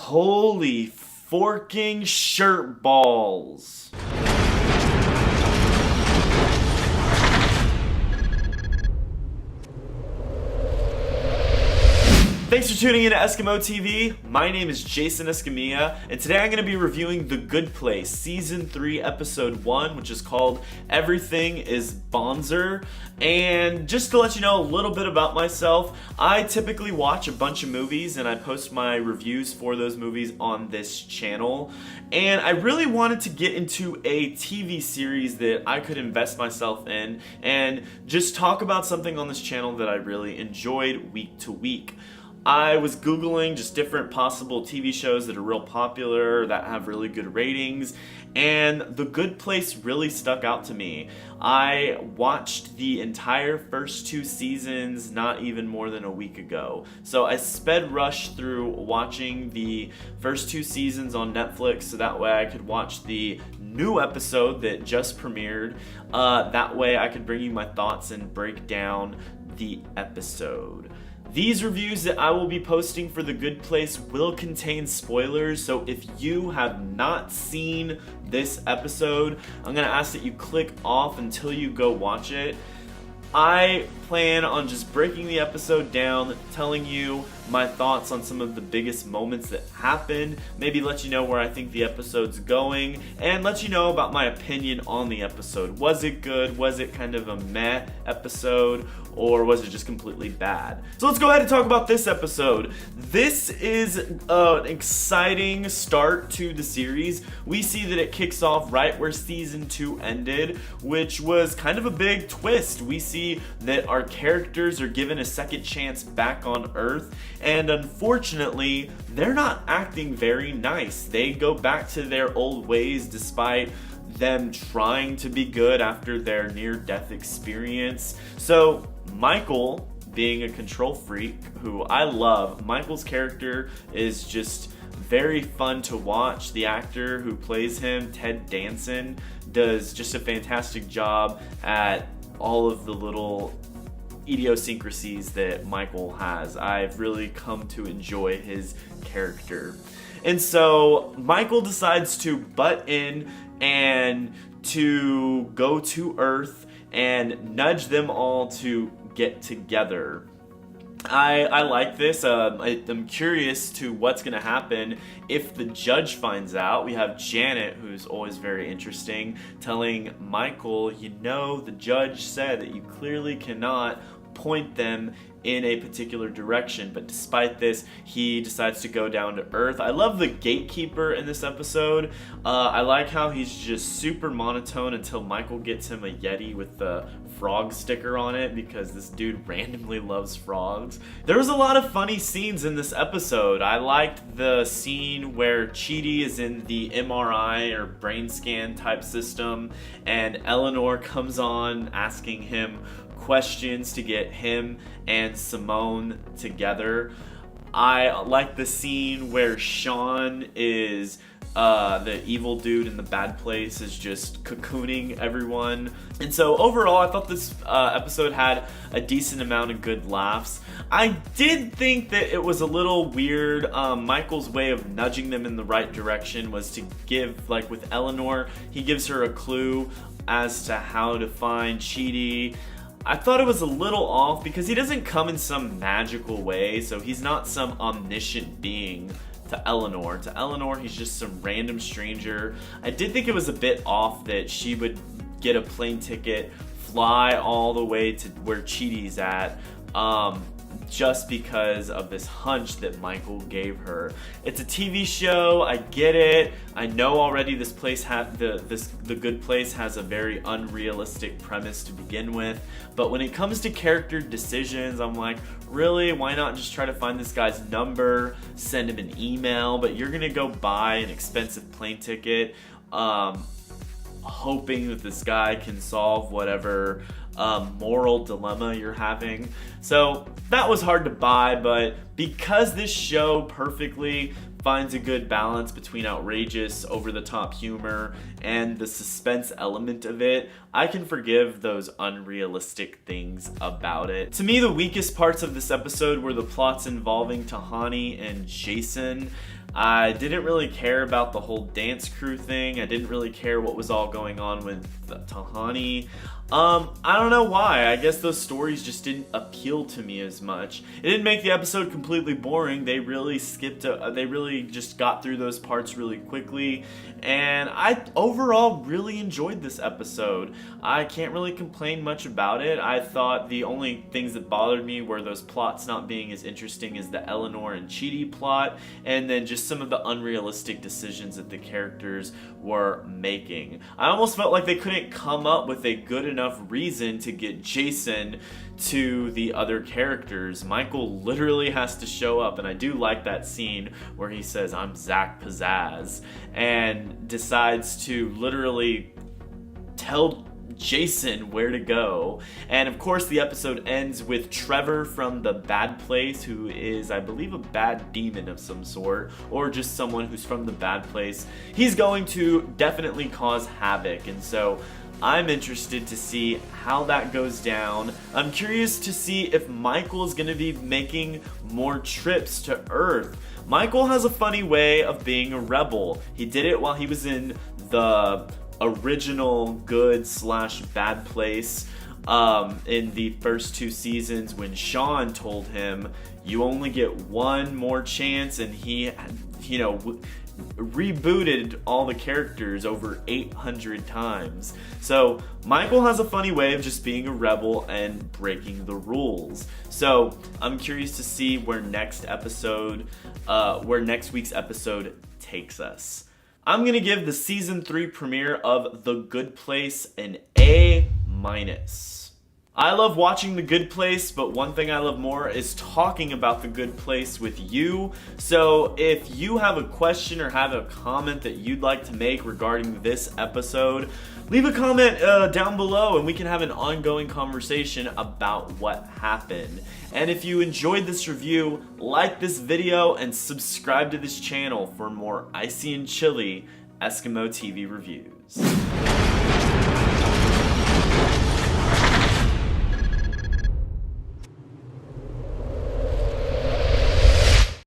Holy forking shirt balls. Thanks for tuning in to EskimoTV. My name is Jason Escamilla, and today I'm going to be reviewing The Good Place, Season 3, Episode 1, which is called Everything is Bonzer. And just to let you know a little bit about myself, I typically watch a bunch of movies, and I post my reviews for those movies on this channel. And I really wanted to get into a TV series that I could invest myself in, and just talk about something on this channel that I really enjoyed week to week. I was Googling just different possible TV shows that are real popular, that have really good ratings, and The Good Place really stuck out to me. I watched the entire first 2 seasons not even more than a week ago. So I sped rushed through watching the first 2 seasons on Netflix so that way I could watch the new episode that just premiered. That way I could bring you my thoughts and break down the episode. These reviews that I will be posting for The Good Place will contain spoilers, so if you have not seen this episode, I'm going to ask that you click off until you go watch it. I plan on just breaking the episode down, telling you my thoughts on some of the biggest moments that happened, maybe let you know where I think the episode's going, and let you know about my opinion on the episode. Was it good? Was it kind of a meh episode? Or was it just completely bad? So let's go ahead and talk about this episode. This is an exciting start to the series. We see that it kicks off right where season 2 ended, which was kind of a big twist. We see that our characters are given a second chance back on Earth, and unfortunately, they're not acting very nice. They go back to their old ways despite them trying to be good after their near-death experience. So Michael, being a control freak who I love, Michael's character is just very fun to watch. The actor who plays him, Ted Danson, does just a fantastic job at all of the little idiosyncrasies that Michael has. I've really come to enjoy his character. And so Michael decides to butt in and to go to Earth and nudge them all to get together. I like this. I'm curious to what's going to happen if the judge finds out. We have Janet, who's always very interesting, telling Michael, you know, the judge said that you clearly cannot point them in a particular direction, but despite this, he decides to go down to Earth. I love the gatekeeper in this episode. I like how he's just super monotone until Michael gets him a Yeti with the frog sticker on it, because this dude randomly loves frogs. There was a lot of funny scenes in this episode. I liked the scene where Chidi is in the MRI or brain scan type system, and Eleanor comes on asking him questions to get him and Simone together. I like the scene where Sean is the evil dude in the bad place is just cocooning everyone. And so overall, I thought this episode had a decent amount of good laughs. I did think that it was a little weird. Michael's way of nudging them in the right direction was to give, like with Eleanor, he gives her a clue as to how to find Chidi. I thought it was a little off because he doesn't come in some magical way, so he's not some omniscient being to Eleanor. To Eleanor, he's just some random stranger. I did think it was a bit off that she would get a plane ticket, fly all the way to where Chidi's at, just because of this hunch that Michael gave her. It's a TV show, I get it. I know already this place The Good Place has a very unrealistic premise to begin with, but when it comes to character decisions, I'm like, really? Why not just try to find this guy's number, send him an email? But you're gonna go buy an expensive plane ticket, hoping that this guy can solve whatever moral dilemma you're having. So that was hard to buy, but because this show perfectly finds a good balance between outrageous, over-the-top humor and the suspense element of it, I can forgive those unrealistic things about it. To me, the weakest parts of this episode were the plots involving Tahani and Jason. I didn't really care about the whole dance crew thing. I didn't really care what was all going on with Tahani. I don't know why. I guess those stories just didn't appeal to me as much. It didn't make the episode completely boring. They really they really just got through those parts really quickly. And I overall really enjoyed this episode. I can't really complain much about it. I thought the only things that bothered me were those plots not being as interesting as the Eleanor and Chidi plot, and then just some of the unrealistic decisions that the characters were making. I almost felt like they couldn't come up with a good enough reason to get Jason to the other characters. Michael literally has to show up, and I do like that scene where he says, "I'm Zach Pizzazz," and decides to literally tell Jason where to go. And of course the episode ends with Trevor from the bad place, who is, I believe, a bad demon of some sort, or just someone who's from the bad place. He's going to definitely cause havoc, and so I'm interested to see how that goes down. I'm curious to see if Michael is going to be making more trips to Earth. Michael has a funny way of being a rebel. He did it while he was in the original good/bad place in the first 2 seasons, when Sean told him you only get one more chance, and he, you know, rebooted all the characters over 800 times. So Michael has a funny way of just being a rebel and breaking the rules. So I'm curious to see where next week's episode takes us. I'm gonna give the season 3 premiere of The Good Place an A-. I love watching The Good Place, but one thing I love more is talking about The Good Place with you. So if you have a question or have a comment that you'd like to make regarding this episode, leave a comment down below and we can have an ongoing conversation about what happened. And if you enjoyed this review, like this video and subscribe to this channel for more icy and chilly Eskimo TV reviews.